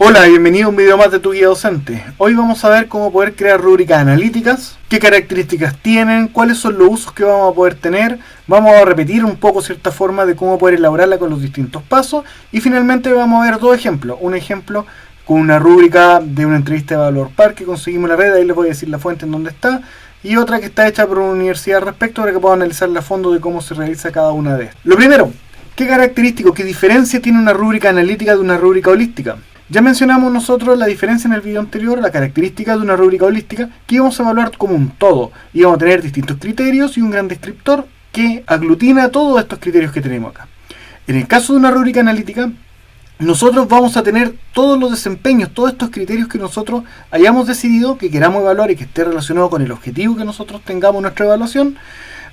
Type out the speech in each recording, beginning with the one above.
Hola, bienvenido a un video más de tu guía docente. Hoy vamos a ver cómo poder crear rúbricas analíticas, qué características tienen, cuáles son los usos que vamos a poder tener. Vamos a repetir un poco cierta forma de cómo poder elaborarla con los distintos pasos. Y finalmente vamos a ver dos ejemplos. Un ejemplo con una rúbrica de una entrevista de Valor Par que conseguimos en la red, ahí les voy a decir la fuente en donde está. Y otra que está hecha por una universidad al respecto para que puedan analizarla a fondo de cómo se realiza cada una de estas. Lo primero, ¿qué característico, qué diferencia tiene una rúbrica analítica de una rúbrica holística? Ya mencionamos nosotros la diferencia en el video anterior, la característica de una rúbrica holística, que íbamos a evaluar como un todo. Íbamos a tener distintos criterios y un gran descriptor que aglutina todos estos criterios que tenemos acá. En el caso de una rúbrica analítica, nosotros vamos a tener todos los desempeños, todos estos criterios que nosotros hayamos decidido, que queramos evaluar y que esté relacionado con el objetivo que nosotros tengamos en nuestra evaluación,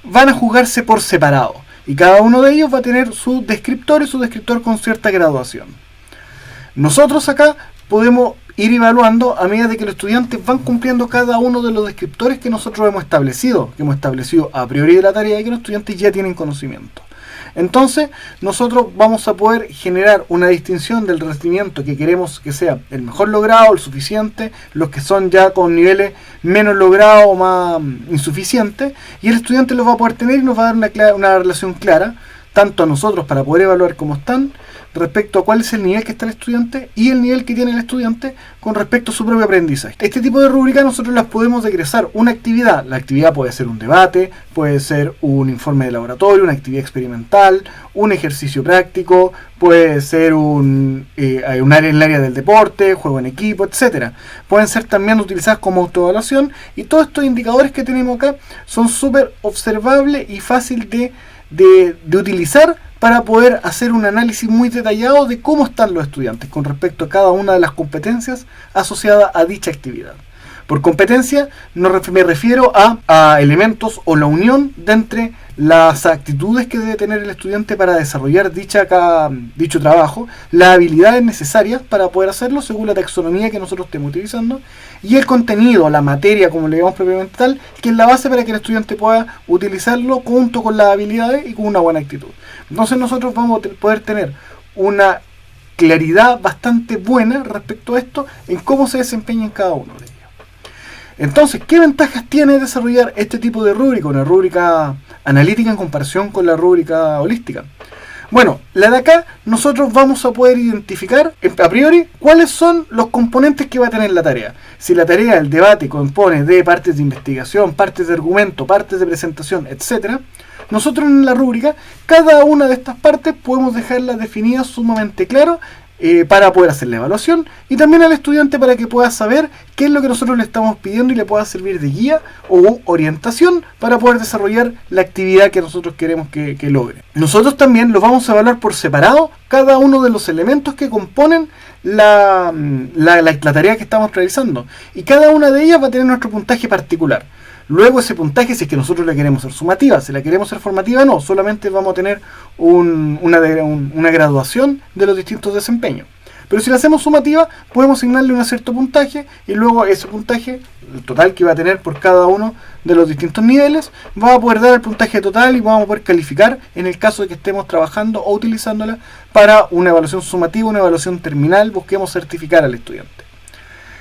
van a juzgarse por separado. Y cada uno de ellos va a tener su descriptor y su descriptor con cierta graduación. Nosotros acá podemos ir evaluando a medida de que los estudiantes van cumpliendo cada uno de los descriptores que nosotros hemos establecido a priori de la tarea y que los estudiantes ya tienen conocimiento. Entonces, nosotros vamos a poder generar una distinción del rendimiento que queremos que sea el mejor logrado, el suficiente, los que son ya con niveles menos logrados o más insuficientes, y el estudiante los va a poder tener y nos va a dar una relación clara, tanto a nosotros para poder evaluar cómo están, respecto a cuál es el nivel que está el estudiante y el nivel que tiene el estudiante con respecto a su propio aprendizaje. Este tipo de rúbricas nosotros las podemos egresar una actividad. La actividad puede ser un debate, puede ser un informe de laboratorio, una actividad experimental, un ejercicio práctico, puede ser un área en el área del deporte, juego en equipo, etc. Pueden ser también utilizadas como autoevaluación y todos estos indicadores que tenemos acá son súper observables y fácil de utilizar para poder hacer un análisis muy detallado de cómo están los estudiantes con respecto a cada una de las competencias asociadas a dicha actividad. Por competencia me refiero a elementos o la unión de entre las actitudes que debe tener el estudiante para desarrollar dicho trabajo, las habilidades necesarias para poder hacerlo según la taxonomía que nosotros estemos utilizando, y el contenido, la materia, como le llamamos propiamente tal, que es la base para que el estudiante pueda utilizarlo junto con las habilidades y con una buena actitud. Entonces nosotros vamos a poder tener una claridad bastante buena respecto a esto, en cómo se desempeña en cada uno de ellos. Entonces, ¿qué ventajas tiene desarrollar este tipo de rúbrica, una rúbrica analítica en comparación con la rúbrica holística? Bueno, la de acá nosotros vamos a poder identificar a priori cuáles son los componentes que va a tener la tarea. Si la tarea, el debate, compone de partes de investigación, partes de argumento, partes de presentación, etc., nosotros en la rúbrica, cada una de estas partes podemos dejarlas definidas sumamente claro para poder hacer la evaluación y también al estudiante para que pueda saber qué es lo que nosotros le estamos pidiendo y le pueda servir de guía o orientación para poder desarrollar la actividad que nosotros queremos que logre. Nosotros también los vamos a evaluar por separado cada uno de los elementos que componen la tarea que estamos realizando y cada una de ellas va a tener nuestro puntaje particular. Luego ese puntaje, si es que nosotros la queremos hacer sumativa, si la queremos hacer formativa, no, solamente vamos a tener una graduación de los distintos desempeños. Pero si la hacemos sumativa, podemos asignarle un cierto puntaje y luego ese puntaje, el total que va a tener por cada uno de los distintos niveles, va a poder dar el puntaje total y vamos a poder calificar en el caso de que estemos trabajando o utilizándola para una evaluación sumativa, una evaluación terminal, busquemos certificar al estudiante.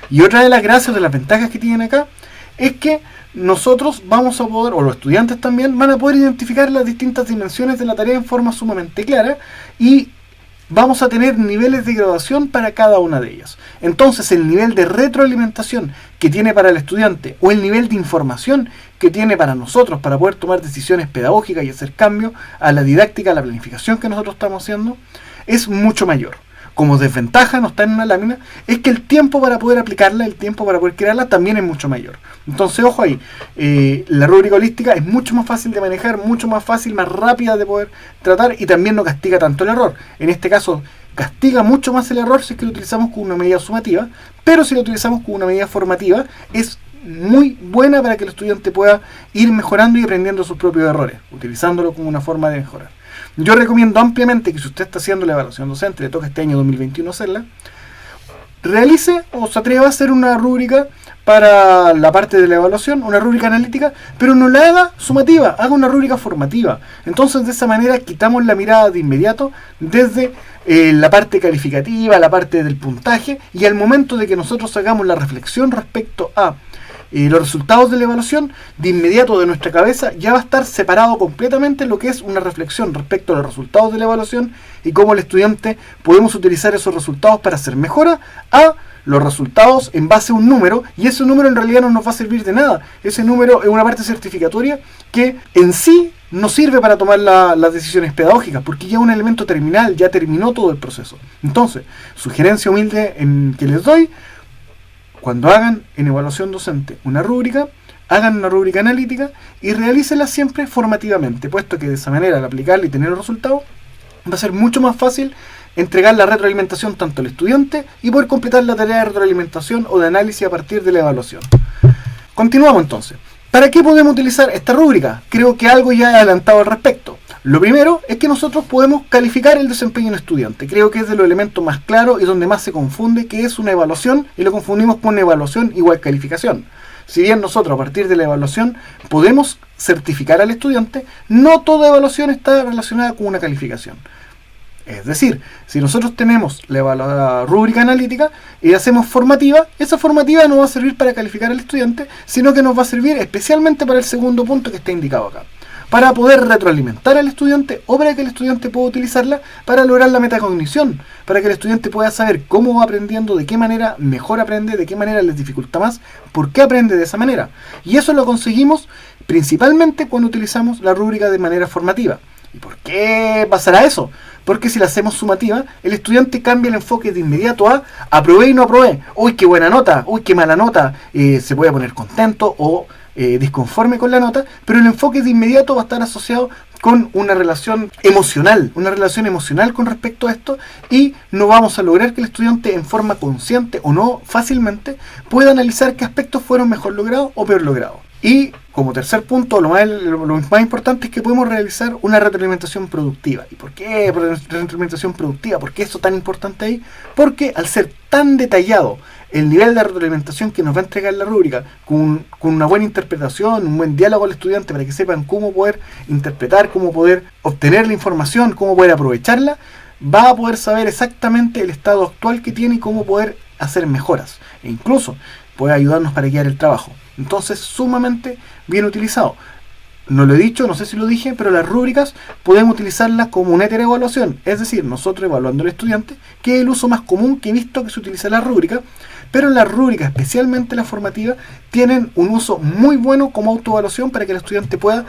Y otra de las gracias, de las ventajas que tienen acá, es que nosotros vamos a poder, o los estudiantes también, van a poder identificar las distintas dimensiones de la tarea en forma sumamente clara y vamos a tener niveles de graduación para cada una de ellas. Entonces el nivel de retroalimentación que tiene para el estudiante o el nivel de información que tiene para nosotros para poder tomar decisiones pedagógicas y hacer cambio a la didáctica, a la planificación que nosotros estamos haciendo, es mucho mayor. Como desventaja, no está en una lámina, es que el tiempo para poder aplicarla, el tiempo para poder crearla también es mucho mayor. Entonces, ojo ahí, la rúbrica holística es mucho más fácil de manejar, mucho más fácil, más rápida de poder tratar y también no castiga tanto el error. En este caso, castiga mucho más el error si es que lo utilizamos con una medida sumativa, pero si lo utilizamos con una medida formativa, es muy buena para que el estudiante pueda ir mejorando y aprendiendo sus propios errores, utilizándolo como una forma de mejorar. Yo recomiendo ampliamente que si usted está haciendo la evaluación docente, le toca este año 2021 hacerla, realice o se atreva a hacer una rúbrica para la parte de la evaluación, una rúbrica analítica, pero no la haga sumativa, haga una rúbrica formativa. Entonces de esa manera quitamos la mirada de inmediato desde la parte calificativa, la parte del puntaje, y al momento de que nosotros hagamos la reflexión respecto a los resultados de la evaluación, de inmediato de nuestra cabeza ya va a estar separado completamente lo que es una reflexión respecto a los resultados de la evaluación y cómo el estudiante podemos utilizar esos resultados para hacer mejora, a los resultados en base a un número, y ese número en realidad no nos va a servir de nada. Ese número es una parte certificatoria que en sí no sirve para tomar las decisiones pedagógicas, porque ya es un elemento terminal, ya terminó todo el proceso. Entonces, sugerencia humilde que les doy: cuando hagan en evaluación docente una rúbrica, hagan una rúbrica analítica y realícenla siempre formativamente, puesto que de esa manera, al aplicarla y tener los resultados, va a ser mucho más fácil entregar la retroalimentación tanto al estudiante y poder completar la tarea de retroalimentación o de análisis a partir de la evaluación. Continuamos entonces. ¿Para qué podemos utilizar esta rúbrica? Creo que algo ya he adelantado al respecto. Lo primero es que nosotros podemos calificar el desempeño de un estudiante. Creo que es de los elementos más claros y donde más se confunde, que es una evaluación, y lo confundimos con una evaluación igual calificación. Si bien nosotros a partir de la evaluación podemos certificar al estudiante, no toda evaluación está relacionada con una calificación. Es decir, si nosotros tenemos la rúbrica analítica y hacemos formativa, esa formativa no va a servir para calificar al estudiante, sino que nos va a servir especialmente para el segundo punto que está indicado acá, para poder retroalimentar al estudiante o para que el estudiante pueda utilizarla para lograr la metacognición, para que el estudiante pueda saber cómo va aprendiendo, de qué manera mejor aprende, de qué manera les dificulta más, por qué aprende de esa manera. Y eso lo conseguimos principalmente cuando utilizamos la rúbrica de manera formativa. ¿Y por qué pasará eso? Porque si la hacemos sumativa, el estudiante cambia el enfoque de inmediato a aprobé y no aprobé, uy qué buena nota, uy qué mala nota, se puede poner contento o disconforme con la nota, pero el enfoque de inmediato va a estar asociado con una relación emocional con respecto a esto, y no vamos a lograr que el estudiante en forma consciente o no fácilmente pueda analizar qué aspectos fueron mejor logrados o peor logrados. Y como tercer punto, lo más importante es que podemos realizar una retroalimentación productiva. ¿Y por qué retroalimentación productiva? ¿Por qué eso tan importante ahí? Porque al ser tan detallado el nivel de retroalimentación que nos va a entregar la rúbrica, con una buena interpretación, un buen diálogo al estudiante para que sepan cómo poder interpretar, cómo poder obtener la información, cómo poder aprovecharla, va a poder saber exactamente el estado actual que tiene y cómo poder hacer mejoras. E incluso puede ayudarnos para guiar el trabajo. Entonces, sumamente bien utilizado. No lo he dicho, no sé si lo dije, pero las rúbricas podemos utilizarlas como una evaluación. Es decir, nosotros evaluando al estudiante, que es el uso más común que he visto que se utiliza la rúbrica. Pero las rúbricas, especialmente las formativas, tienen un uso muy bueno como autoevaluación para que el estudiante pueda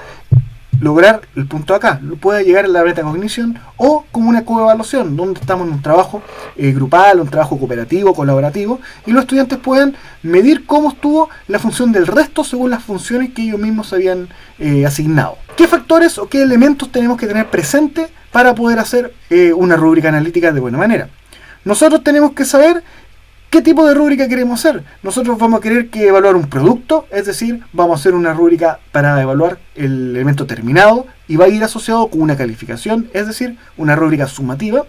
lograr el punto acá, pueda llegar a la metacognición, o como una coevaluación, donde estamos en un trabajo grupal, un trabajo cooperativo, colaborativo, y los estudiantes puedan medir cómo estuvo la función del resto según las funciones que ellos mismos habían asignado. ¿Qué factores o qué elementos tenemos que tener presentes para poder hacer una rúbrica analítica de buena manera? Nosotros tenemos que saber ¿qué tipo de rúbrica queremos hacer? Nosotros vamos a querer evaluar un producto, es decir, vamos a hacer una rúbrica para evaluar el elemento terminado y va a ir asociado con una calificación, es decir, una rúbrica sumativa.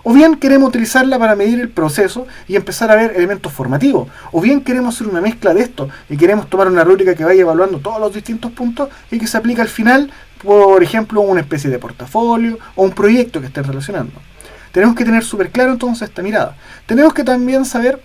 O bien queremos utilizarla para medir el proceso y empezar a ver elementos formativos. O bien queremos hacer una mezcla de esto y queremos tomar una rúbrica que vaya evaluando todos los distintos puntos y que se aplique al final, por ejemplo, una especie de portafolio o un proyecto que estén relacionando. Tenemos que tener súper claro entonces esta mirada. Tenemos que también saber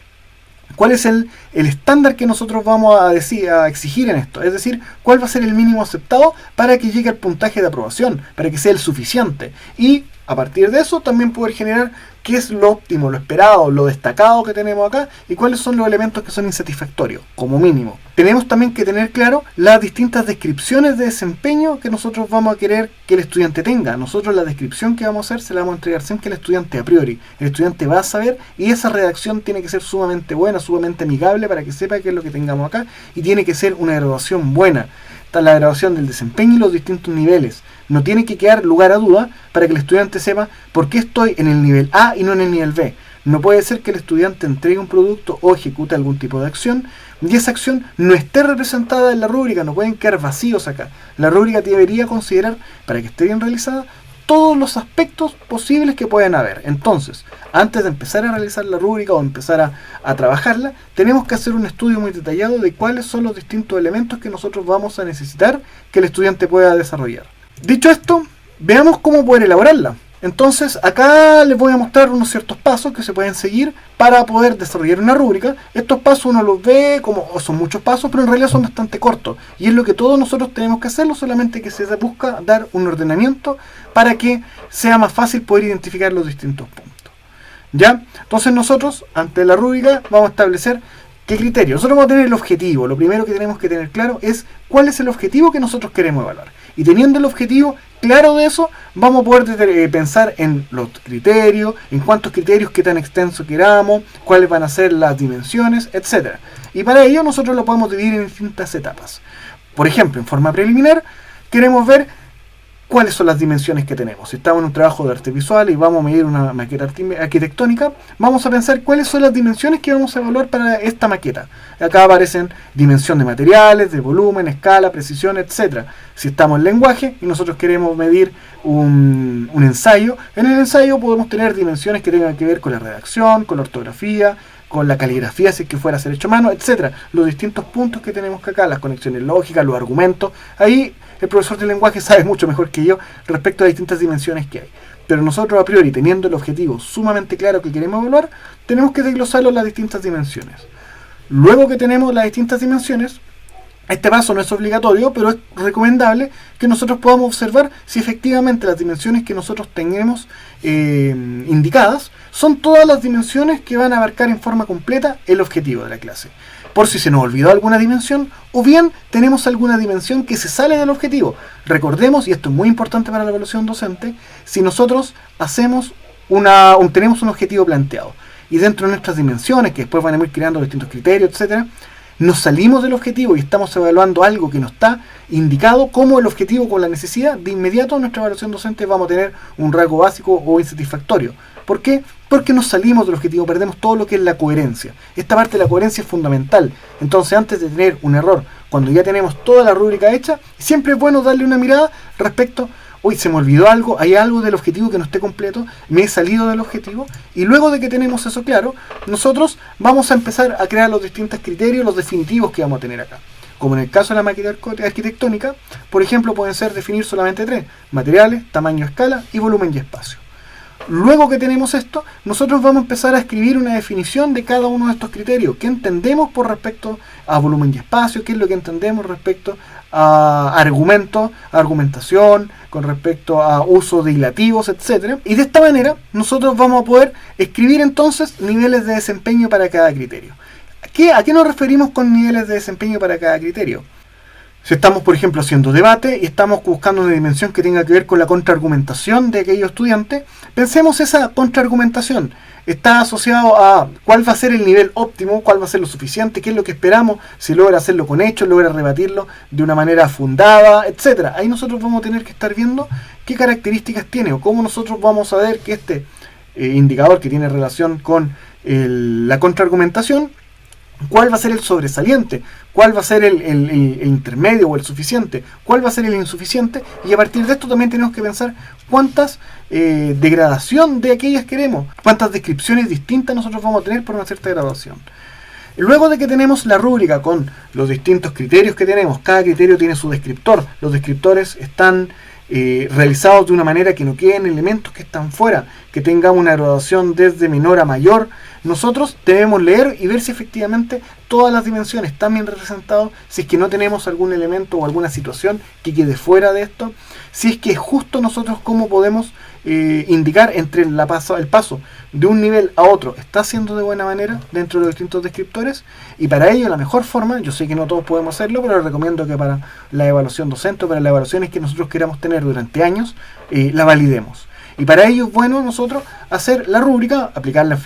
cuál es el estándar que nosotros vamos a exigir en esto. Es decir, cuál va a ser el mínimo aceptado para que llegue al puntaje de aprobación, para que sea el suficiente. Y a partir de eso también poder generar qué es lo óptimo, lo esperado, lo destacado que tenemos acá y cuáles son los elementos que son insatisfactorios, como mínimo. Tenemos también que tener claro las distintas descripciones de desempeño que nosotros vamos a querer que el estudiante tenga. Nosotros la descripción que vamos a hacer se la vamos a entregar siempre al estudiante a priori. El estudiante va a saber y esa redacción tiene que ser sumamente buena, sumamente amigable para que sepa qué es lo que tengamos acá, y tiene que ser una graduación buena. Está la graduación del desempeño y los distintos niveles. No tiene que quedar lugar a duda para que el estudiante sepa por qué estoy en el nivel A y no en el nivel B. No puede ser que el estudiante entregue un producto o ejecute algún tipo de acción y esa acción no esté representada en la rúbrica. No pueden quedar vacíos acá. La rúbrica debería considerar, para que esté bien realizada, todos los aspectos posibles que pueden haber. Entonces, antes de empezar a realizar la rúbrica o empezar a trabajarla, tenemos que hacer un estudio muy detallado de cuáles son los distintos elementos que nosotros vamos a necesitar que el estudiante pueda desarrollar. Dicho esto, veamos cómo poder elaborarla. Entonces, acá les voy a mostrar unos ciertos pasos que se pueden seguir para poder desarrollar una rúbrica. Estos pasos uno los ve como son muchos pasos, pero en realidad son bastante cortos. Y es lo que todos nosotros tenemos que hacerlo, solamente que se busca dar un ordenamiento para que sea más fácil poder identificar los distintos puntos. ¿Ya? Entonces nosotros, ante la rúbrica, vamos a establecer qué criterio. Nosotros vamos a tener el objetivo. Lo primero que tenemos que tener claro es cuál es el objetivo que nosotros queremos evaluar. Y teniendo el objetivo claro de eso, vamos a poder pensar en los criterios, en cuántos criterios, qué tan extenso queramos, cuáles van a ser las dimensiones, etc. Y para ello nosotros lo podemos dividir en distintas etapas. Por ejemplo, en forma preliminar, queremos ver cuáles son las dimensiones que tenemos. Si estamos en un trabajo de arte visual y vamos a medir una maqueta arquitectónica, vamos a pensar cuáles son las dimensiones que vamos a evaluar para esta maqueta. Acá aparecen dimensión de materiales, de volumen, escala, precisión, etc. Si estamos en lenguaje y nosotros queremos medir un ensayo, en el ensayo podemos tener dimensiones que tengan que ver con la redacción, con la ortografía, con la caligrafía, si es que fuera a ser hecho a mano, etc. Los distintos puntos que tenemos que acá, las conexiones lógicas, los argumentos, ahí el profesor de lenguaje sabe mucho mejor que yo respecto a las distintas dimensiones que hay. Pero nosotros a priori, teniendo el objetivo sumamente claro que queremos evaluar, tenemos que desglosarlo en las distintas dimensiones. Luego que tenemos las distintas dimensiones, este paso no es obligatorio, pero es recomendable que nosotros podamos observar si efectivamente las dimensiones que nosotros tenemos indicadas son todas las dimensiones que van a abarcar en forma completa el objetivo de la clase. Por si se nos olvidó alguna dimensión, o bien tenemos alguna dimensión que se sale del objetivo. Recordemos, y esto es muy importante para la evaluación docente, si nosotros tenemos un objetivo planteado, y dentro de nuestras dimensiones, que después van a ir creando distintos criterios, etc., nos salimos del objetivo y estamos evaluando algo que no está indicado como el objetivo con la necesidad, de inmediato en nuestra evaluación docente vamos a tener un rasgo básico o insatisfactorio. ¿Por qué? Porque nos salimos del objetivo, perdemos todo lo que es la coherencia. Esta parte de la coherencia es fundamental. Entonces, antes de tener un error, cuando ya tenemos toda la rúbrica hecha, siempre es bueno darle una mirada respecto, hoy se me olvidó algo, hay algo del objetivo que no esté completo, me he salido del objetivo, y luego de que tenemos eso claro, nosotros vamos a empezar a crear los distintos criterios, los definitivos que vamos a tener acá. Como en el caso de la maqueta arquitectónica, por ejemplo, pueden ser definir solamente 3: materiales, tamaño, escala y volumen y espacio. Luego que tenemos esto, nosotros vamos a empezar a escribir una definición de cada uno de estos criterios. ¿Qué entendemos por respecto a volumen y espacio? ¿Qué es lo que entendemos respecto a argumentos, argumentación, con respecto a uso de hilativos, etcétera? Y de esta manera, nosotros vamos a poder escribir entonces niveles de desempeño para cada criterio. ¿A qué nos referimos con niveles de desempeño para cada criterio? Si estamos, por ejemplo, haciendo debate y estamos buscando una dimensión que tenga que ver con la contraargumentación de aquellos estudiantes, pensemos esa contraargumentación. Está asociado a cuál va a ser el nivel óptimo, cuál va a ser lo suficiente, qué es lo que esperamos, si logra hacerlo con hechos, logra rebatirlo de una manera fundada, etc. Ahí nosotros vamos a tener que estar viendo qué características tiene o cómo nosotros vamos a ver que este indicador que tiene relación con la contraargumentación, cuál va a ser el sobresaliente, cuál va a ser el intermedio o el suficiente, cuál va a ser el insuficiente, y a partir de esto también tenemos que pensar cuántas degradación de aquellas queremos, cuántas descripciones distintas nosotros vamos a tener por una cierta graduación. Luego de que tenemos la rúbrica con los distintos criterios que tenemos, cada criterio tiene su descriptor, los descriptores están realizados de una manera que no queden elementos que están fuera, que tengamos una graduación desde menor a mayor. Nosotros debemos leer y ver si efectivamente todas las dimensiones están bien representadas, si es que no tenemos algún elemento o alguna situación que quede fuera de esto, si es que es justo nosotros cómo podemos indicar entre el paso de un nivel a otro está haciendo de buena manera dentro de los distintos descriptores. Y para ello la mejor forma, yo sé que no todos podemos hacerlo, pero les recomiendo que para la evaluación docente o para las evaluaciones que nosotros queramos tener durante años, la validemos. Y para ello es bueno nosotros hacer la rúbrica, aplicarla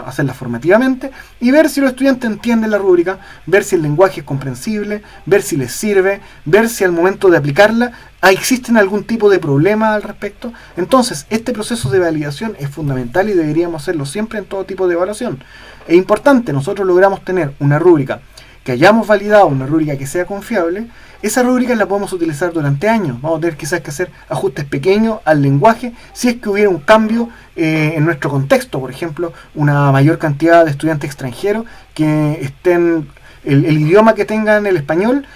hacerla formativamente y ver si los estudiantes entienden la rúbrica, ver si el lenguaje es comprensible, ver si les sirve, ver si al momento de aplicarla existen algún tipo de problema al respecto. Entonces, este proceso de validación es fundamental y deberíamos hacerlo siempre en todo tipo de evaluación. Es importante, nosotros logramos tener una rúbrica que hayamos validado una rúbrica que sea confiable, esa rúbrica la podemos utilizar durante años. Vamos a tener quizás que hacer ajustes pequeños al lenguaje si es que hubiera un cambio en nuestro contexto. Por ejemplo, una mayor cantidad de estudiantes extranjeros que estén... El idioma que tengan el español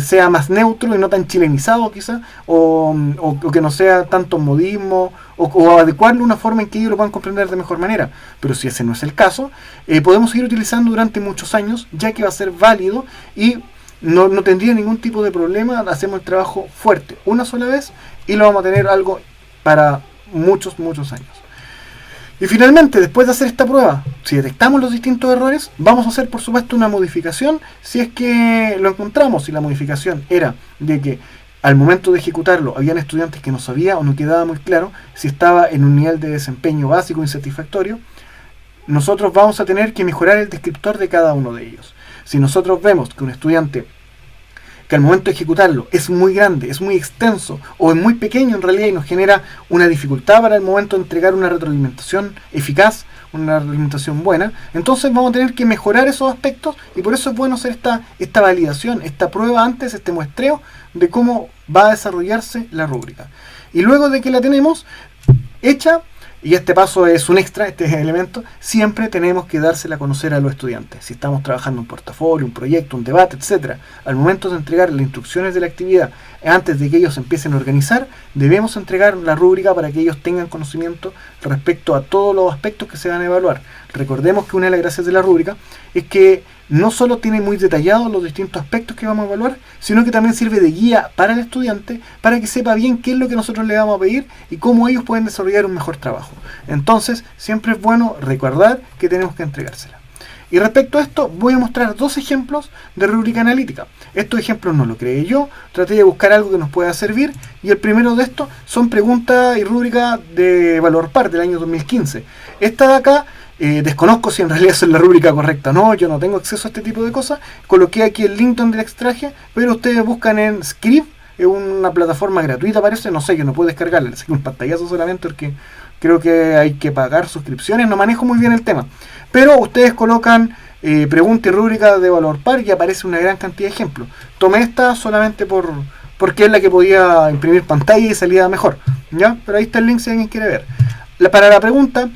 sea más neutro y no tan chilenizado quizás, o que no sea tanto modismo, o adecuarlo de una forma en que ellos lo puedan comprender de mejor manera. Pero si ese no es el caso, podemos seguir utilizando durante muchos años, ya que va a ser válido y no tendría ningún tipo de problema. Hacemos el trabajo fuerte una sola vez y lo vamos a tener algo para muchos años. Y finalmente, después de hacer esta prueba, si detectamos los distintos errores, vamos a hacer por supuesto una modificación si es que lo encontramos. Si la modificación era de que al momento de ejecutarlo habían estudiantes que no sabía o no quedaba muy claro si estaba en un nivel de desempeño básico insatisfactorio, nosotros vamos a tener que mejorar el descriptor de cada uno de ellos. Si nosotros vemos que un estudiante que al momento de ejecutarlo es muy grande, es muy extenso o es muy pequeño en realidad y nos genera una dificultad para el momento de entregar una retroalimentación eficaz, una retroalimentación buena, entonces vamos a tener que mejorar esos aspectos y por eso es bueno hacer esta validación, esta prueba antes, este muestreo de cómo va a desarrollarse la rúbrica. Y luego de que la tenemos hecha, y este paso es un extra, este es el elemento, siempre tenemos que dársela a conocer a los estudiantes. Si estamos trabajando un portafolio, un proyecto, un debate, etc., al momento de entregar las instrucciones de la actividad, antes de que ellos empiecen a organizar, debemos entregar la rúbrica para que ellos tengan conocimiento respecto a todos los aspectos que se van a evaluar. Recordemos que una de las gracias de la rúbrica es que no solo tiene muy detallados los distintos aspectos que vamos a evaluar, sino que también sirve de guía para el estudiante para que sepa bien qué es lo que nosotros le vamos a pedir y cómo ellos pueden desarrollar un mejor trabajo. Entonces, siempre es bueno recordar que tenemos que entregársela. Y respecto a esto, voy a mostrar dos ejemplos de rúbrica analítica. Estos ejemplos no lo creé yo, traté de buscar algo que nos pueda servir, y el primero de estos son preguntas y rúbrica de Valor Par del año 2015. Esta de acá, desconozco si en realidad es la rúbrica correcta o no, yo no tengo acceso a este tipo de cosas. Coloqué aquí el link donde la extraje, pero ustedes buscan en Scribd, es una plataforma gratuita parece, no sé, yo no puedo descargarla, le saqué un pantallazo solamente porque creo que hay que pagar suscripciones, no manejo muy bien el tema. Pero ustedes colocan pregunta y rúbrica de Valor Par y aparece una gran cantidad de ejemplos. Tomé esta solamente porque es la que podía imprimir pantalla y salía mejor, ¿ya? Pero ahí está el link si alguien quiere ver. Para la pregunta,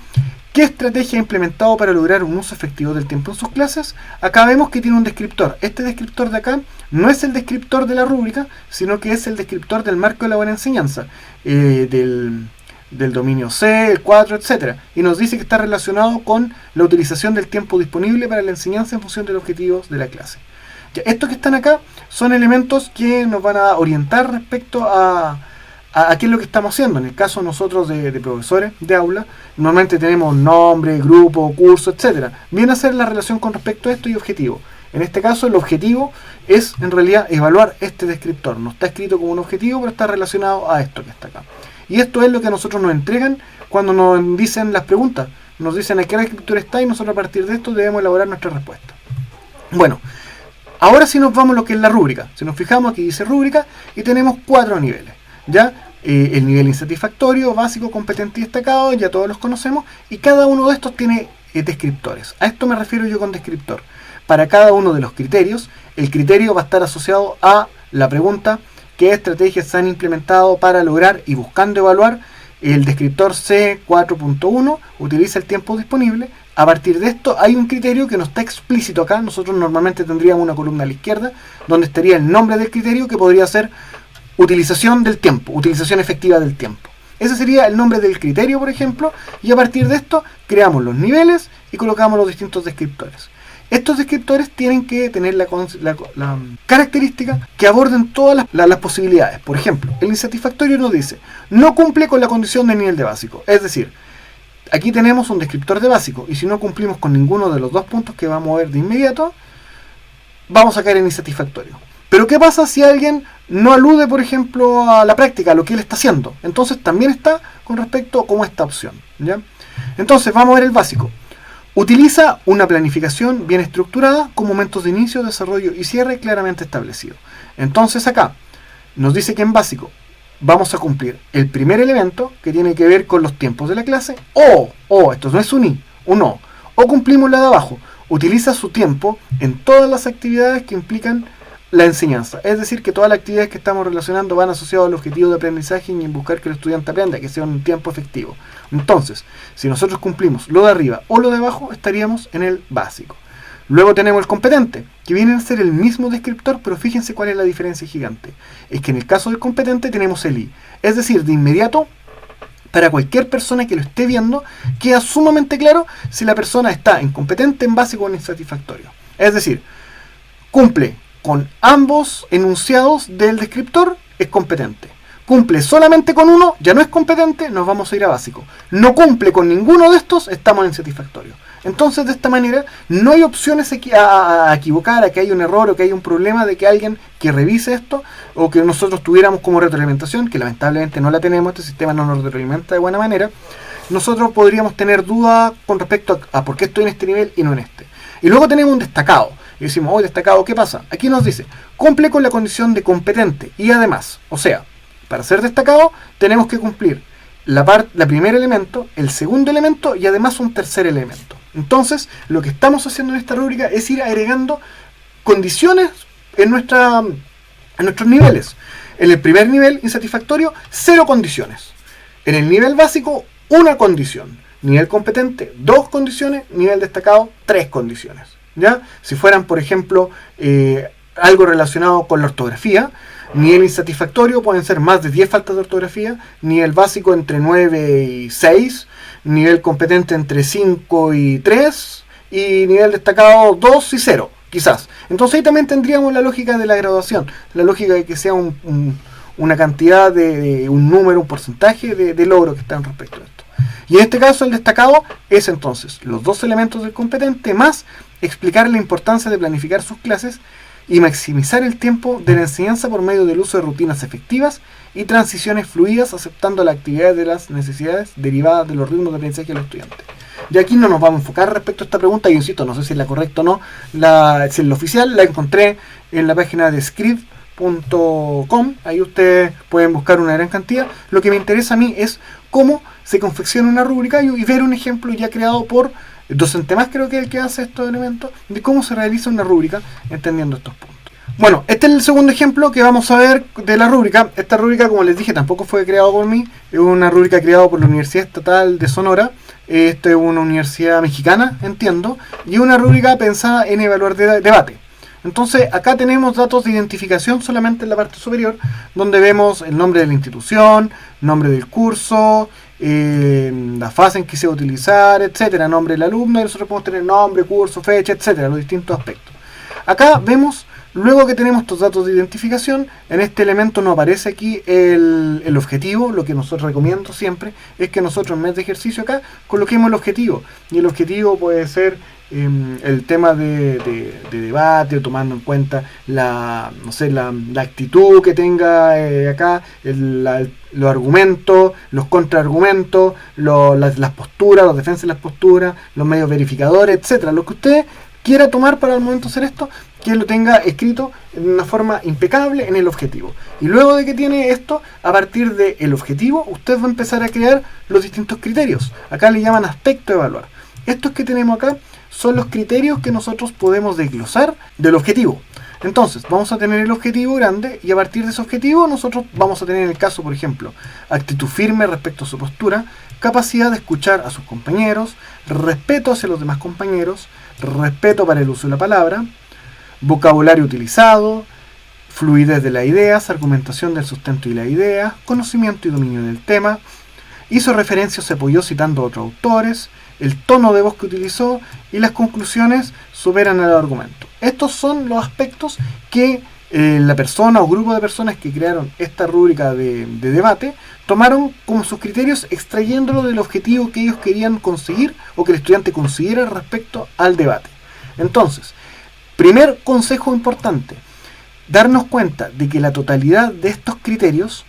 ¿qué estrategia ha implementado para lograr un uso efectivo del tiempo en sus clases? Acá vemos que tiene un descriptor. Este descriptor de acá no es el descriptor de la rúbrica, sino que es el descriptor del marco de la buena enseñanza, del dominio C, el 4, etc. Y nos dice que está relacionado con la utilización del tiempo disponible para la enseñanza en función de los objetivos de la clase. Ya, estos que están acá son elementos que nos van a orientar respecto a qué es lo que estamos haciendo. En el caso nosotros de profesores de aula, normalmente tenemos nombre, grupo, curso, etc. Viene a ser la relación con respecto a esto y objetivo. En este caso el objetivo es en realidad evaluar este descriptor. No está escrito como un objetivo, pero está relacionado a esto que está acá. Y esto es lo que a nosotros nos entregan cuando nos dicen las preguntas. Nos dicen a qué descriptor está y nosotros a partir de esto debemos elaborar nuestra respuesta. Bueno, ahora sí nos vamos a lo que es la rúbrica. Si nos fijamos aquí dice rúbrica y tenemos 4 niveles. ¿Ya? El nivel insatisfactorio, básico, competente y destacado, ya todos los conocemos, y cada uno de estos tiene descriptores. A esto me refiero yo con descriptor. Para cada uno de los criterios, el criterio va a estar asociado a la pregunta: ¿qué estrategias se han implementado para lograr y buscando evaluar? El descriptor C4.1 utiliza el tiempo disponible. A partir de esto hay un criterio que no está explícito acá. Nosotros normalmente tendríamos una columna a la izquierda donde estaría el nombre del criterio, que podría ser utilización del tiempo, utilización efectiva del tiempo. Ese sería el nombre del criterio, por ejemplo, y a partir de esto creamos los niveles y colocamos los distintos descriptores. Estos descriptores tienen que tener la característica que aborden todas las posibilidades. Por ejemplo, el insatisfactorio nos dice: no cumple con la condición de nivel de básico. Es decir, aquí tenemos un descriptor de básico y si no cumplimos con ninguno de los dos puntos que vamos a ver de inmediato, vamos a caer en insatisfactorio. Pero ¿qué pasa si alguien no alude, por ejemplo, a la práctica, a lo que él está haciendo? Entonces también está con respecto como esta opción, ¿ya? Entonces vamos a ver el básico. Utiliza una planificación bien estructurada con momentos de inicio, desarrollo y cierre claramente establecidos. Entonces acá nos dice que en básico vamos a cumplir el primer elemento que tiene que ver con los tiempos de la clase, o esto no es un y, un o cumplimos la de abajo. utiliza su tiempo en todas las actividades que implican la enseñanza. Es decir, que todas las actividades que estamos relacionando van asociadas al objetivo de aprendizaje y en buscar que el estudiante aprenda, que sea un tiempo efectivo. Entonces, si nosotros cumplimos lo de arriba o lo de abajo, estaríamos en el básico. Luego tenemos el competente, que viene a ser el mismo descriptor, pero fíjense cuál es la diferencia gigante. Es que en el caso del competente tenemos el I. Es decir, de inmediato, para cualquier persona que lo esté viendo, queda sumamente claro si la persona está en competente, en básico o en insatisfactorio. Es decir, cumple con ambos enunciados del descriptor, es competente. Cumple solamente con uno, ya no es competente, nos vamos a ir a básico. No cumple con ninguno de estos, estamos en insatisfactorio. Entonces, de esta manera, no hay opciones a equivocar, a que haya un error o que haya un problema de que alguien que revise esto o que nosotros tuviéramos como retroalimentación, que lamentablemente no la tenemos, este sistema no nos retroalimenta de buena manera. Nosotros podríamos tener dudas con respecto a por qué estoy en este nivel y no en este. Y luego tenemos un destacado. Y decimos, oh, destacado, ¿qué pasa? Aquí nos dice, cumple con la condición de competente y además, o sea, para ser destacado tenemos que cumplir la primer elemento, el segundo elemento y además un tercer elemento. Entonces, lo que estamos haciendo en esta rúbrica es ir agregando condiciones en nuestros niveles. En el primer nivel insatisfactorio, 0 condiciones. En el nivel básico, 1 condición. Nivel competente, 2 condiciones. Nivel destacado, 3 condiciones. ¿Ya? Si fueran, por ejemplo, algo relacionado con la ortografía, nivel insatisfactorio pueden ser más de 10 faltas de ortografía, nivel básico entre 9 y 6, nivel competente entre 5 y 3, y nivel destacado 2 y 0, quizás. Entonces ahí también tendríamos la lógica de la graduación, la lógica de que sea una cantidad de un número, un porcentaje de logros que están respecto a esto. Y en este caso el destacado es entonces los 2 elementos del competente más explicar la importancia de planificar sus clases y maximizar el tiempo de la enseñanza por medio del uso de rutinas efectivas y transiciones fluidas, aceptando la actividad de las necesidades derivadas de los ritmos de aprendizaje del estudiante. Y aquí no nos vamos a enfocar respecto a esta pregunta, yo insisto, no sé si es la correcta o no, si es la oficial, la encontré en la página de script.com, ahí ustedes pueden buscar una gran cantidad. Lo que me interesa a mí es cómo se confecciona una rúbrica y ver un ejemplo ya creado por Docente Más, creo que es el que hace estos elementos, de cómo se realiza una rúbrica entendiendo estos puntos. Bueno, este es el segundo ejemplo que vamos a ver de la rúbrica. Esta rúbrica, como les dije, tampoco fue creada por mí, es una rúbrica creada por la Universidad Estatal de Sonora. Esta es una universidad mexicana, entiendo, y una rúbrica pensada en evaluar debate. Entonces, acá tenemos datos de identificación solamente en la parte superior, donde vemos el nombre de la institución, nombre del curso, la fase en que se va a utilizar, etcétera, nombre del alumno, y nosotros podemos tener nombre, curso, fecha, etcétera, los distintos aspectos. Acá vemos, luego que tenemos estos datos de identificación, en este elemento no aparece aquí el objetivo. Lo que nosotros recomiendo siempre es que nosotros en mes de ejercicio acá coloquemos el objetivo, y el objetivo puede ser el tema de debate, tomando en cuenta la actitud que tenga acá, los argumentos, los contraargumentos, las posturas, las defensas de las posturas, los medios verificadores, etcétera. Lo que usted quiera tomar para el momento de hacer esto, que lo tenga escrito en una forma impecable en el objetivo. Y luego de que tiene esto, a partir del objetivo, usted va a empezar a crear los distintos criterios. Acá le llaman aspecto de evaluar. Estos que tenemos acá son los criterios que nosotros podemos desglosar del objetivo. Entonces, vamos a tener el objetivo grande y a partir de ese objetivo nosotros vamos a tener en el caso, por ejemplo, actitud firme respecto a su postura, capacidad de escuchar a sus compañeros, respeto hacia los demás compañeros, respeto para el uso de la palabra, vocabulario utilizado, fluidez de las ideas, argumentación del sustento y la idea, conocimiento y dominio del tema, hizo referencia o se apoyó citando a otros autores, el tono de voz que utilizó y las conclusiones superan el argumento. Estos son los aspectos que la persona o grupo de personas que crearon esta rúbrica de debate tomaron como sus criterios, extrayéndolo del objetivo que ellos querían conseguir o que el estudiante consiguiera respecto al debate. Entonces, primer consejo importante, darnos cuenta de que la totalidad de estos criterios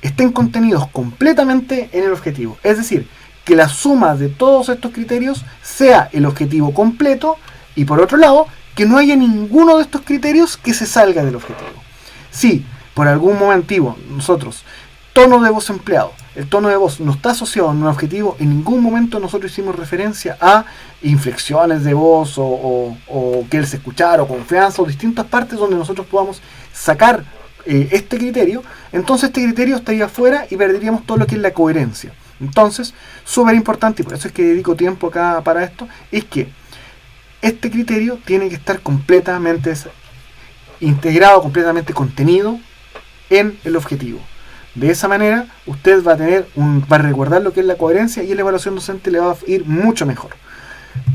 estén contenidos completamente en el objetivo. Es decir, que la suma de todos estos criterios sea el objetivo completo y por otro lado, que no haya ninguno de estos criterios que se salga del objetivo. Si por algún motivo nosotros tono de voz empleado. El tono de voz no está asociado a un objetivo. En ningún momento nosotros hicimos referencia a inflexiones de voz o que él se escuchara o confianza o distintas partes donde nosotros podamos sacar este criterio. Entonces este criterio estaría fuera y perderíamos todo lo que es la coherencia. Entonces, súper importante, y por eso es que dedico tiempo acá para esto, es que este criterio tiene que estar completamente integrado, completamente contenido en el objetivo. De esa manera, usted va a recordar lo que es la coherencia y en la evaluación docente le va a ir mucho mejor.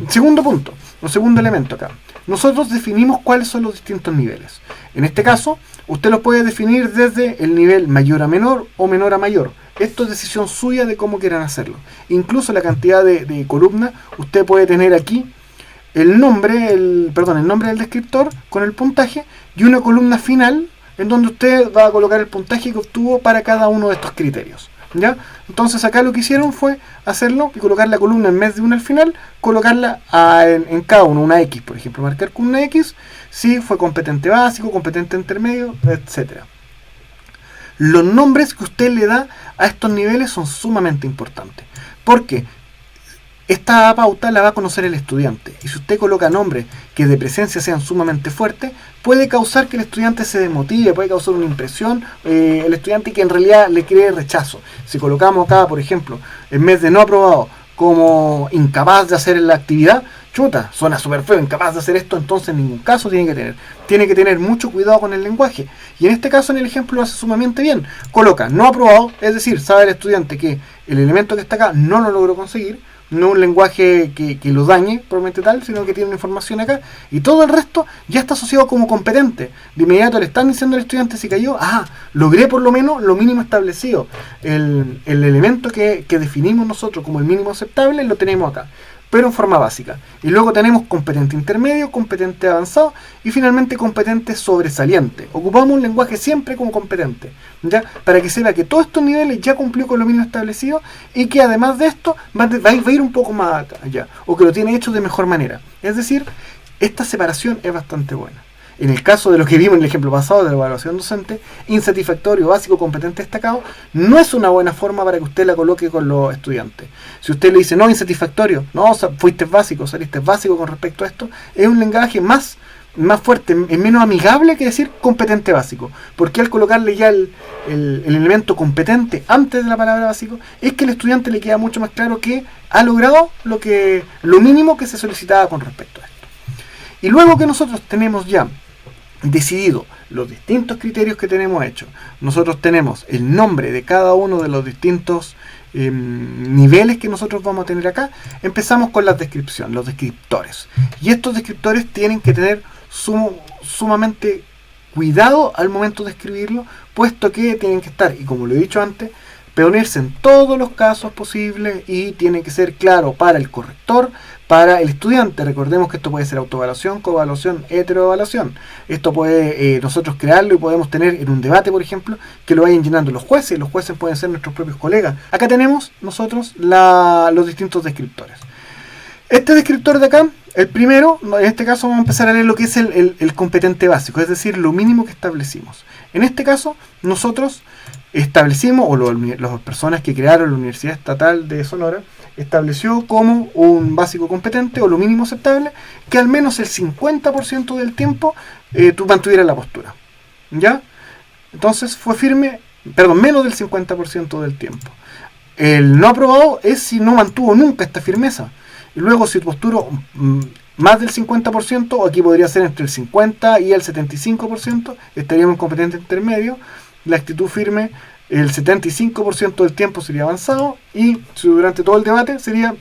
Segundo punto, o segundo elemento acá. Nosotros definimos cuáles son los distintos niveles. En este caso, usted los puede definir desde el nivel mayor a menor o menor a mayor. Esto es decisión suya de cómo quieran hacerlo. Incluso la cantidad de columnas, usted puede tener aquí el nombre del descriptor con el puntaje y una columna final en donde usted va a colocar el puntaje que obtuvo para cada uno de estos criterios. ¿Ya? Entonces acá lo que hicieron fue hacerlo y colocar la columna en vez de una al final, colocarla en cada uno, una X, por ejemplo, marcar con una X si fue competente básico, competente intermedio, etcétera. Los nombres que usted le da a estos niveles son sumamente importantes, porque esta pauta la va a conocer el estudiante, y si usted coloca nombres que de presencia sean sumamente fuertes, puede causar que el estudiante se desmotive, puede causar una impresión, el estudiante que en realidad le cree rechazo. Si colocamos acá, por ejemplo, en vez de no aprobado, como incapaz de hacer la actividad, chuta, suena súper feo, incapaz de hacer esto, entonces en ningún caso tiene que tener mucho cuidado con el lenguaje. Y en este caso, en el ejemplo, lo hace sumamente bien. Coloca no aprobado, es decir, sabe el estudiante que el elemento que está acá no lo logró conseguir, no un lenguaje que lo dañe, probablemente tal, sino que tiene una información acá, y todo el resto ya está asociado como competente. De inmediato le están diciendo al estudiante si cayó, logré por lo menos lo mínimo establecido. El elemento que definimos nosotros como el mínimo aceptable lo tenemos acá, pero en forma básica. Y luego tenemos competente intermedio, competente avanzado y finalmente competente sobresaliente. Ocupamos un lenguaje siempre como competente, ¿ya? Para que sepa que todos estos niveles ya cumplió con lo mínimo establecido y que además de esto va a ir un poco más allá, o que lo tiene hecho de mejor manera. Es decir, esta separación es bastante buena. En el caso de lo que vimos en el ejemplo pasado de la evaluación docente, insatisfactorio, básico, competente, destacado, no es una buena forma para que usted la coloque con los estudiantes. Si usted le dice, no, insatisfactorio, no, fuiste básico, saliste básico con respecto a esto, es un lenguaje más fuerte, es menos amigable que decir competente básico. Porque al colocarle ya el elemento competente antes de la palabra básico, es que al estudiante le queda mucho más claro que ha logrado lo mínimo que se solicitaba con respecto a esto. Y luego que nosotros tenemos ya decidido los distintos criterios que tenemos hechos, nosotros tenemos el nombre de cada uno de los distintos niveles que nosotros vamos a tener acá, empezamos con la descripción, los descriptores. Y estos descriptores tienen que tener sumamente cuidado al momento de escribirlo, puesto que tienen que estar, y como lo he dicho antes, peonirse en todos los casos posibles y tiene que ser claro para el corrector, para el estudiante. Recordemos que esto puede ser autoevaluación, coevaluación, heteroevaluación. Esto puede nosotros crearlo y podemos tener en un debate, por ejemplo, que lo vayan llenando los jueces. Los jueces pueden ser nuestros propios colegas. Acá tenemos nosotros los distintos descriptores. Este descriptor de acá, el primero, en este caso vamos a empezar a leer lo que es el competente básico, es decir, lo mínimo que establecimos. En este caso, nosotros establecimos, o las personas que crearon la Universidad Estatal de Sonora, estableció como un básico competente o lo mínimo aceptable que al menos el 50% del tiempo tú mantuvieras la postura. ¿Ya? Entonces fue firme, menos del 50% del tiempo. El no aprobado es si no mantuvo nunca esta firmeza. Y luego si posturó más del 50%, o aquí podría ser entre el 50 y el 75%, estaríamos en competente intermedio. La actitud firme, el 75% del tiempo sería avanzado y durante todo el debate sería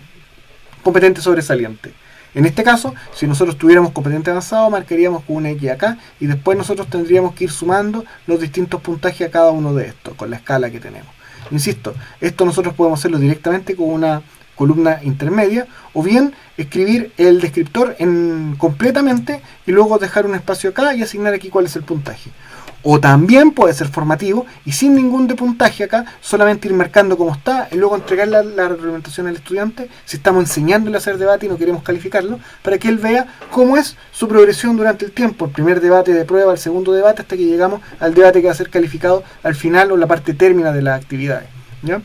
competente sobresaliente. En este caso, si nosotros tuviéramos competente avanzado, marcaríamos con una X acá y después nosotros tendríamos que ir sumando los distintos puntajes a cada uno de estos, con la escala que tenemos. Insisto, esto nosotros podemos hacerlo directamente con una columna intermedia, o bien escribir el descriptor completamente y luego dejar un espacio acá y asignar aquí cuál es el puntaje. O también puede ser formativo y sin ningún de puntaje acá, solamente ir marcando cómo está y luego entregar la retroalimentación al estudiante si estamos enseñándole a hacer debate y no queremos calificarlo, para que él vea cómo es su progresión durante el tiempo, el primer debate de prueba, el segundo debate, hasta que llegamos al debate que va a ser calificado al final o en la parte términa de las actividades, ¿ya?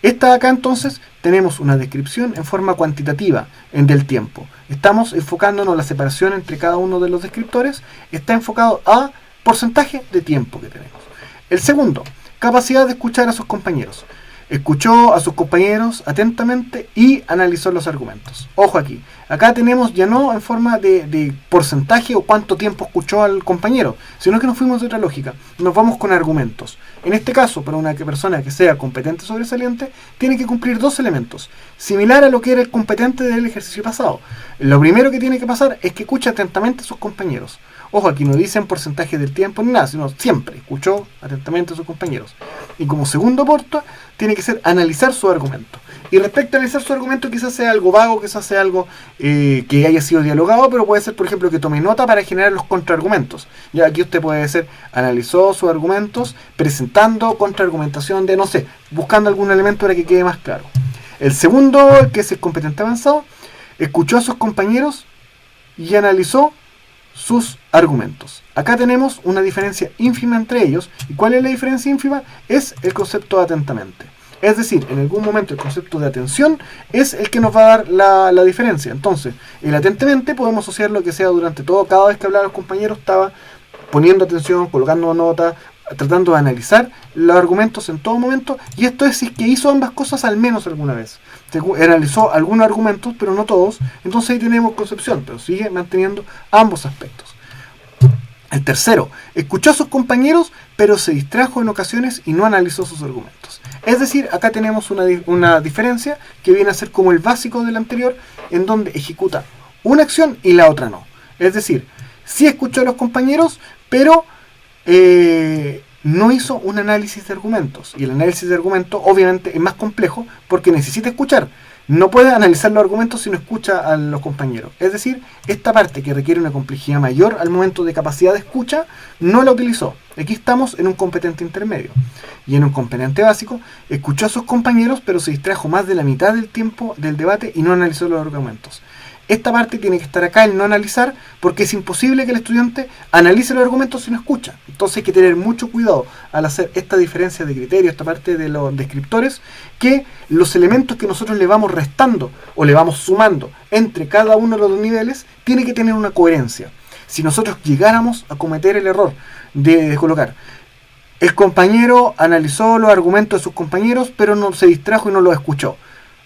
Esta acá entonces tenemos una descripción en forma cuantitativa del tiempo. Estamos enfocándonos, la separación entre cada uno de los descriptores está enfocado a porcentaje de tiempo que tenemos. El segundo, capacidad de escuchar a sus compañeros. Escuchó a sus compañeros atentamente y analizó los argumentos. Ojo aquí, acá tenemos ya no en forma de porcentaje o cuánto tiempo escuchó al compañero, sino que nos fuimos de otra lógica, nos vamos con argumentos. En este caso, para una persona que sea competente sobresaliente, tiene que cumplir dos elementos, similar a lo que era el competente del ejercicio pasado. Lo primero que tiene que pasar es que escuche atentamente a sus compañeros. Ojo, aquí no dicen porcentaje del tiempo ni nada, sino siempre escuchó atentamente a sus compañeros. Y como segundo punto, tiene que ser analizar su argumento. Y respecto a analizar su argumento, quizás sea algo vago, quizás sea algo que haya sido dialogado, pero puede ser, por ejemplo, que tome nota para generar los contraargumentos. Ya aquí usted puede decir, analizó sus argumentos, presentando contraargumentación de, no sé, buscando algún elemento para que quede más claro. El segundo, que es el competente avanzado, escuchó a sus compañeros y analizó sus argumentos. Acá tenemos una diferencia ínfima entre ellos. ¿Y cuál es la diferencia ínfima? Es el concepto de atentamente. Es decir, en algún momento el concepto de atención es el que nos va a dar la diferencia. Entonces, el atentamente podemos asociar lo que sea durante todo, cada vez que hablaba los compañeros estaba poniendo atención, colocando notas, tratando de analizar los argumentos en todo momento, y esto es si es que hizo ambas cosas al menos alguna vez. Analizó algunos argumentos, pero no todos, entonces ahí tenemos concepción, pero sigue manteniendo ambos aspectos. El tercero, escuchó a sus compañeros, pero se distrajo en ocasiones y no analizó sus argumentos. Es decir, acá tenemos una diferencia que viene a ser como el básico del anterior, en donde ejecuta una acción y la otra no. Es decir, sí escuchó a los compañeros, pero no hizo un análisis de argumentos. Y el análisis de argumentos obviamente es más complejo porque necesita escuchar. No puede analizar los argumentos si no escucha a los compañeros. Es decir, esta parte que requiere una complejidad mayor al momento de capacidad de escucha, no la utilizó. Aquí estamos en un competente intermedio. Y en un competente básico, escuchó a sus compañeros, pero se distrajo más de la mitad del tiempo del debate y no analizó los argumentos. Esta parte tiene que estar acá, el no analizar, porque es imposible que el estudiante analice los argumentos si no escucha. Entonces hay que tener mucho cuidado al hacer esta diferencia de criterio, esta parte de los descriptores, que los elementos que nosotros le vamos restando o le vamos sumando entre cada uno de los dos niveles, tiene que tener una coherencia. Si nosotros llegáramos a cometer el error de colocar, el compañero analizó los argumentos de sus compañeros, pero no se distrajo y no los escuchó,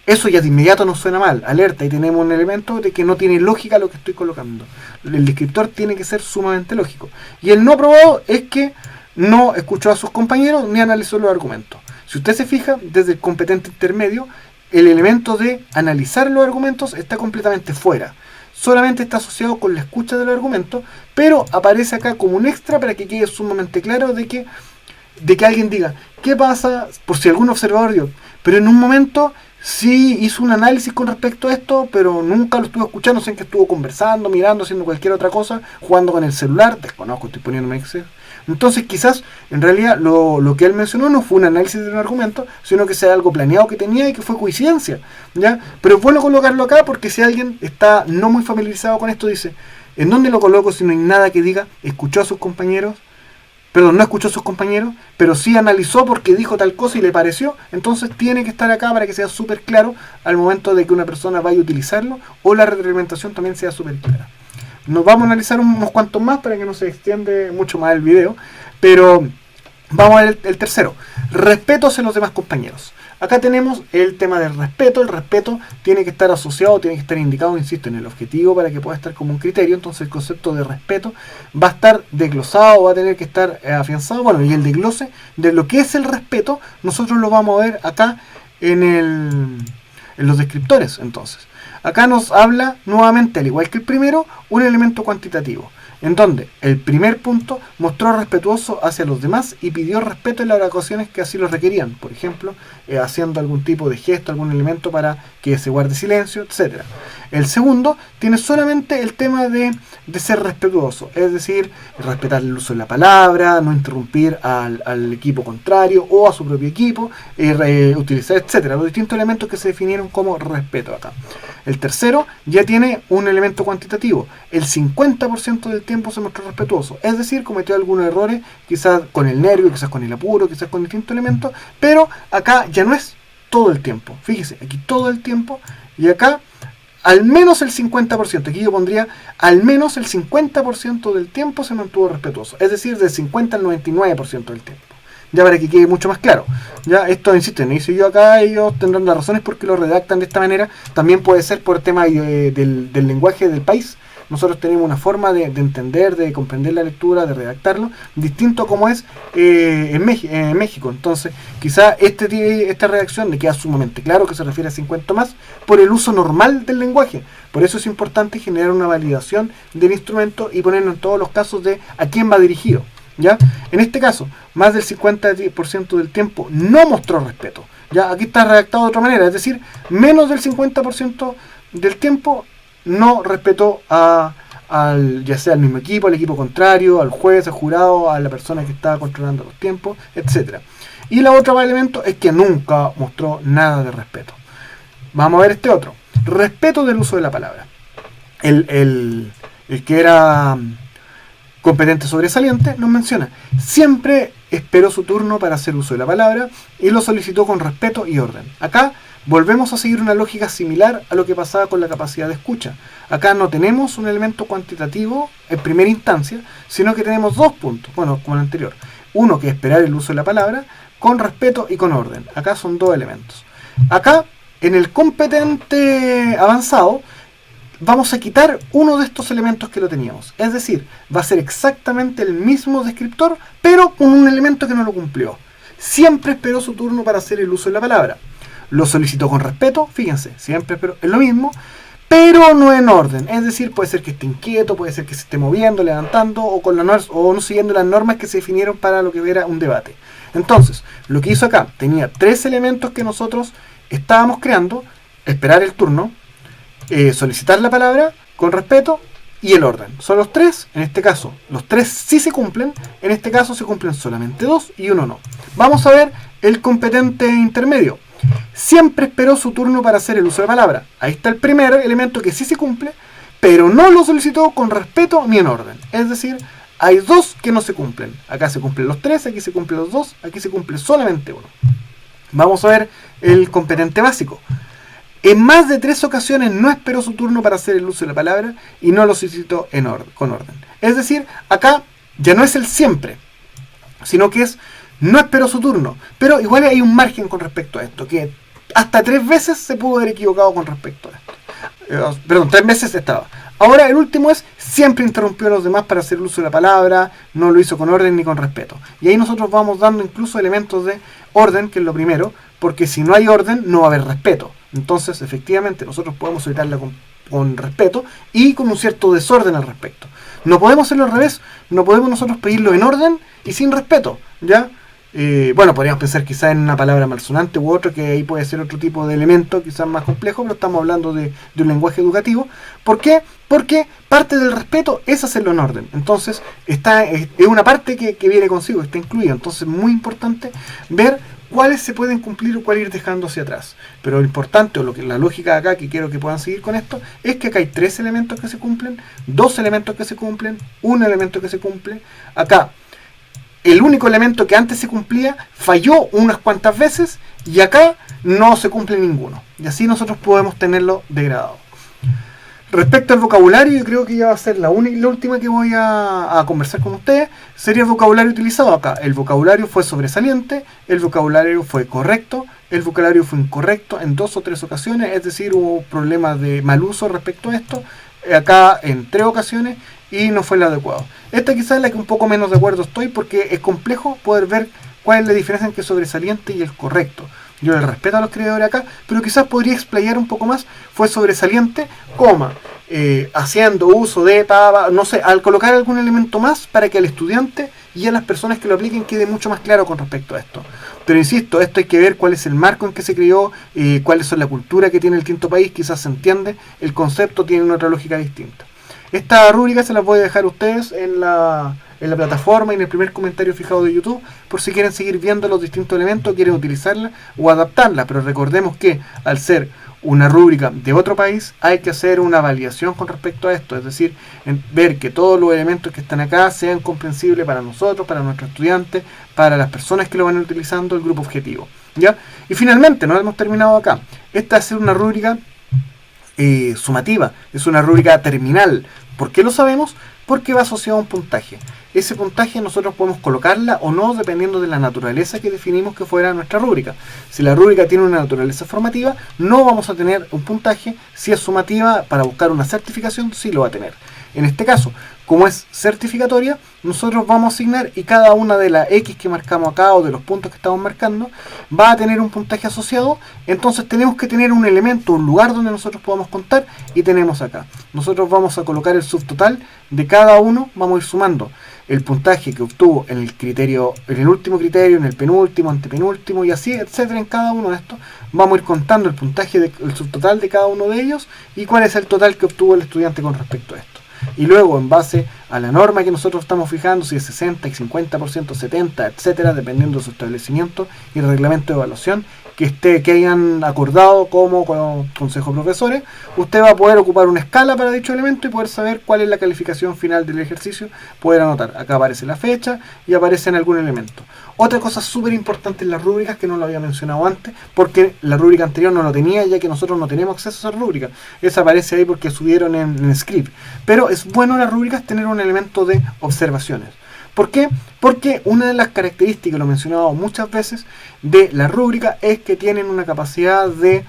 eso ya de inmediato nos suena mal, alerta, y tenemos un elemento de que no tiene lógica lo que estoy colocando. El descriptor tiene que ser sumamente lógico. Y el no aprobado es que no escuchó a sus compañeros ni analizó los argumentos. Si usted se fija, desde el competente intermedio, el elemento de analizar los argumentos está completamente fuera. Solamente está asociado con la escucha del argumento, pero aparece acá como un extra para que quede sumamente claro de que alguien diga, ¿qué pasa? Por si algún observador dio, pero en un momento sí hizo un análisis con respecto a esto, pero nunca lo estuvo escuchando, sé que estuvo conversando, mirando, haciendo cualquier otra cosa, jugando con el celular, desconozco, estoy poniéndome Excel. Entonces quizás en realidad lo que él mencionó no fue un análisis de un argumento, sino que sea algo planeado que tenía y que fue coincidencia, ¿ya? Pero es bueno colocarlo acá porque si alguien está no muy familiarizado con esto, dice, ¿en dónde lo coloco si no hay nada que diga escuchó a sus compañeros? Perdón, no escuchó a sus compañeros, pero sí analizó porque dijo tal cosa y le pareció. Entonces tiene que estar acá para que sea súper claro al momento de que una persona vaya a utilizarlo, o la retroalimentación también sea súper clara. Nos vamos a analizar unos cuantos más para que no se extiende mucho más el video, pero vamos a ver el tercero. Respeto hacia los demás compañeros. Acá tenemos el tema del respeto. El respeto tiene que estar asociado, tiene que estar indicado, insisto, en el objetivo para que pueda estar como un criterio. Entonces el concepto de respeto va a estar desglosado, va a tener que estar afianzado. Bueno, y el desglose de lo que es el respeto, nosotros lo vamos a ver acá en los descriptores. Entonces, Acá nos habla nuevamente, al igual que el primero, un elemento cuantitativo, en donde el primer punto mostró respetuoso hacia los demás y pidió respeto en las ocasiones que así lo requerían, por ejemplo, haciendo algún tipo de gesto, algún elemento para que se guarde silencio, etc. El segundo tiene solamente el tema de ser respetuoso, es decir, respetar el uso de la palabra, no interrumpir al equipo contrario o a su propio equipo, utilizar, etc. Los distintos elementos que se definieron como respeto acá. El tercero ya tiene un elemento cuantitativo. El 50% del tiempo se mostró respetuoso. Es decir, cometió algunos errores, quizás con el nervio, quizás con el apuro, quizás con distintos elementos. Pero acá ya no es todo el tiempo. Fíjese, aquí todo el tiempo. Y acá al menos el 50%. Aquí yo pondría al menos el 50% del tiempo se mantuvo respetuoso. Es decir, del 50 al 99% del tiempo. Ya para que quede mucho más claro. Ya esto, insisto, no hice yo acá, ellos tendrán las razones porque lo redactan de esta manera. También puede ser por el tema del lenguaje del país. Nosotros tenemos una forma de entender, de comprender la lectura, de redactarlo, distinto como es en México. Entonces, quizá esta redacción le queda sumamente claro que se refiere a 50 más por el uso normal del lenguaje. Por eso es importante generar una validación del instrumento y ponerlo en todos los casos de a quién va dirigido. ¿Ya? En este caso, más del 50% del tiempo no mostró respeto. ¿Ya? Aquí está redactado de otra manera, es decir, menos del 50% del tiempo no respetó ya sea al mismo equipo, al equipo contrario, al juez, al jurado, a la persona que estaba controlando los tiempos, etc. Y el otro elemento es que nunca mostró nada de respeto. Vamos a ver este otro. Respeto del uso de la palabra. El que era competente sobresaliente nos menciona: siempre esperó su turno para hacer uso de la palabra y lo solicitó con respeto y orden. Acá volvemos a seguir una lógica similar a lo que pasaba con la capacidad de escucha. Acá no tenemos un elemento cuantitativo en primera instancia, sino que tenemos dos puntos, bueno, como el anterior. Uno, que es esperar el uso de la palabra con respeto y con orden. Acá son dos elementos. Acá, en el competente avanzado, vamos a quitar uno de estos elementos que lo teníamos. Es decir, va a ser exactamente el mismo descriptor, pero con un elemento que no lo cumplió. Siempre esperó su turno para hacer el uso de la palabra. Lo solicitó con respeto, fíjense, siempre esperó, es lo mismo, pero no en orden. Es decir, puede ser que esté inquieto, puede ser que se esté moviendo, levantando, o no siguiendo las normas que se definieron para lo que era un debate. Entonces, lo que hizo acá, tenía tres elementos que nosotros estábamos creando: esperar el turno, solicitar la palabra con respeto y el orden. Son los tres. En este caso, los tres sí se cumplen. En este caso se cumplen solamente dos y uno no. Vamos a ver el competente intermedio. Siempre esperó su turno para hacer el uso de la palabra. Ahí está el primer elemento que sí se cumple, pero no lo solicitó con respeto ni en orden. Es decir, hay dos que no se cumplen. Acá se cumplen los tres, aquí se cumplen los dos, aquí se cumple solamente uno. Vamos a ver el competente básico. En más de 3 ocasiones no esperó su turno para hacer el uso de la palabra y no lo solicitó con orden. Es decir, acá ya no es el siempre, sino que es no esperó su turno. Pero igual hay un margen con respecto a esto, que hasta 3 veces se pudo haber equivocado con respecto a esto. Perdón, 3 veces estaba. Ahora el último es: siempre interrumpió a los demás para hacer el uso de la palabra, no lo hizo con orden ni con respeto. Y ahí nosotros vamos dando incluso elementos de orden, que es lo primero, porque si no hay orden no va a haber respeto. Entonces, efectivamente, nosotros podemos solicitarla con respeto y con un cierto desorden al respecto. No podemos hacerlo al revés, no podemos nosotros pedirlo en orden y sin respeto, ¿ya? Bueno, podríamos pensar quizás en una palabra malsonante u otro, que ahí puede ser otro tipo de elemento, quizás más complejo, pero estamos hablando de un lenguaje educativo. ¿Por qué? Porque parte del respeto es hacerlo en orden. Entonces, es una parte que viene consigo, está incluida. Entonces, es muy importante ver cuáles se pueden cumplir o cuáles ir dejando hacia atrás. Pero lo importante, o la lógica de acá, que quiero que puedan seguir con esto, es que acá hay 3 elementos que se cumplen, 2 elementos que se cumplen, 1 elemento que se cumple. Acá, el único elemento que antes se cumplía falló unas cuantas veces, y acá no se cumple ninguno. Y así nosotros podemos tenerlo degradado. Respecto al vocabulario, yo creo que ya va a ser la última que voy a conversar con ustedes. Sería el vocabulario utilizado acá. El vocabulario fue sobresaliente, el vocabulario fue correcto, el vocabulario fue incorrecto en 2 o 3 ocasiones, es decir, hubo problemas de mal uso respecto a esto, acá en 3 ocasiones, y no fue el adecuado. Esta quizás es la que un poco menos de acuerdo estoy, porque es complejo poder ver cuál es la diferencia entre el sobresaliente y el correcto. yo les respeto a los creadores acá, pero quizás podría explayar un poco más. Fue sobresaliente, haciendo uso de, no sé, al colocar algún elemento más para que al estudiante y a las personas que lo apliquen quede mucho más claro con respecto a esto. Pero insisto, esto hay que ver cuál es el marco en que se creó, cuáles son la cultura que tiene el quinto país, quizás se entiende, el concepto tiene una otra lógica distinta. Esta rúbrica se las voy a dejar a ustedes en la plataforma y en el primer comentario fijado de YouTube, por si quieren seguir viendo los distintos elementos, quieren utilizarla o adaptarla. Pero recordemos que al ser una rúbrica de otro país hay que hacer una validación con respecto a esto, es decir, ver que todos los elementos que están acá sean comprensibles para nosotros, para nuestros estudiantes, para las personas que lo van utilizando, el grupo objetivo, ¿ya? Y finalmente, no hemos terminado acá. Esta es una rúbrica sumativa, es una rúbrica terminal. ¿Por qué lo sabemos? Porque va asociado a un puntaje. Ese puntaje nosotros podemos colocarla o no dependiendo de la naturaleza que definimos que fuera nuestra rúbrica. Si la rúbrica tiene una naturaleza formativa, no vamos a tener un puntaje. Si es sumativa, para buscar una certificación, sí lo va a tener. En este caso, como es certificatoria, nosotros vamos a asignar y cada una de las X que marcamos acá o de los puntos que estamos marcando va a tener un puntaje asociado. Entonces tenemos que tener un elemento, un lugar donde nosotros podamos contar, y tenemos acá. Nosotros vamos a colocar el subtotal de cada uno, vamos a ir sumando el puntaje que obtuvo en el criterio, en el último criterio, en el penúltimo, antepenúltimo y así, etcétera. En cada uno de estos vamos a ir contando el puntaje, el subtotal de cada uno de ellos y cuál es el total que obtuvo el estudiante con respecto a esto. Y luego, en base a la norma que nosotros estamos fijando, si es 60, 50%, 70, etcétera, dependiendo de su establecimiento y el reglamento de evaluación que hayan acordado como consejo de profesores, usted va a poder ocupar una escala para dicho elemento y poder saber cuál es la calificación final del ejercicio, poder anotar. Acá aparece la fecha y aparece en algún elemento. Otra cosa súper importante en las rúbricas, que no lo había mencionado antes, porque la rúbrica anterior no lo tenía, ya que nosotros no tenemos acceso a esa rúbrica. Esa aparece ahí porque subieron en script. Pero es bueno en las rúbricas tener un elemento de observaciones. ¿Por qué? Porque una de las características, lo he mencionado muchas veces, de la rúbrica es que tienen una capacidad de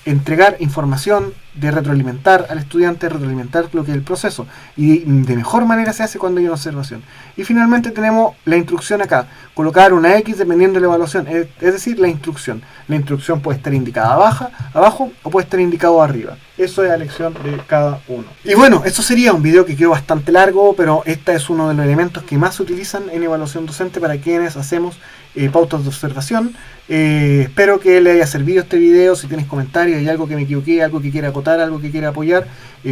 entregar información, de retroalimentar al estudiante, retroalimentar lo que es el proceso. Y de mejor manera se hace cuando hay una observación. Y finalmente tenemos la instrucción acá. Colocar una X dependiendo de la evaluación. Es decir, la instrucción. La instrucción puede estar indicada abajo o puede estar indicado arriba. Eso es la elección de cada uno. Y bueno, eso sería un video que quedó bastante largo, pero este es uno de los elementos que más se utilizan en evaluación docente para quienes hacemos pautas de observación. Espero que le haya servido este video. Si tienes comentarios, hay algo que me equivoqué, algo que quiera acotar, algo que quiera apoyar,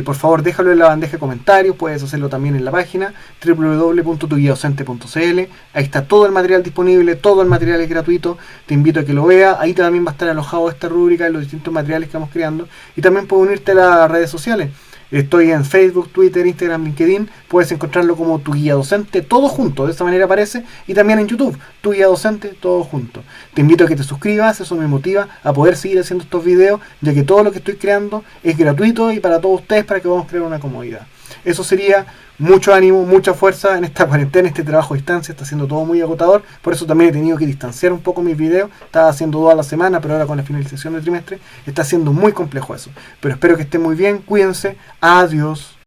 por favor déjalo en la bandeja de comentarios. Puedes hacerlo también en la página www.tuguiadocente.cl. Ahí está todo el material disponible, todo el material es gratuito, te invito a que lo veas. Ahí también va a estar alojado esta rúbrica y los distintos materiales que vamos creando, y también puedes unirte a las redes sociales. Estoy en Facebook, Twitter, Instagram, LinkedIn. Puedes encontrarlo como Tu Guía Docente, todo junto, de esta manera aparece. Y también en YouTube, Tu Guía Docente, todo junto. Te invito a que te suscribas, eso me motiva a poder seguir haciendo estos videos, ya que todo lo que estoy creando es gratuito y para todos ustedes, para que podamos crear una comodidad. Eso sería. Mucho ánimo, mucha fuerza en esta cuarentena, este trabajo a distancia, está siendo todo muy agotador. Por eso también he tenido que distanciar un poco mis videos. Estaba haciendo 2 a la semana, pero ahora con la finalización del trimestre está siendo muy complejo eso. Pero espero que estén muy bien, cuídense, adiós.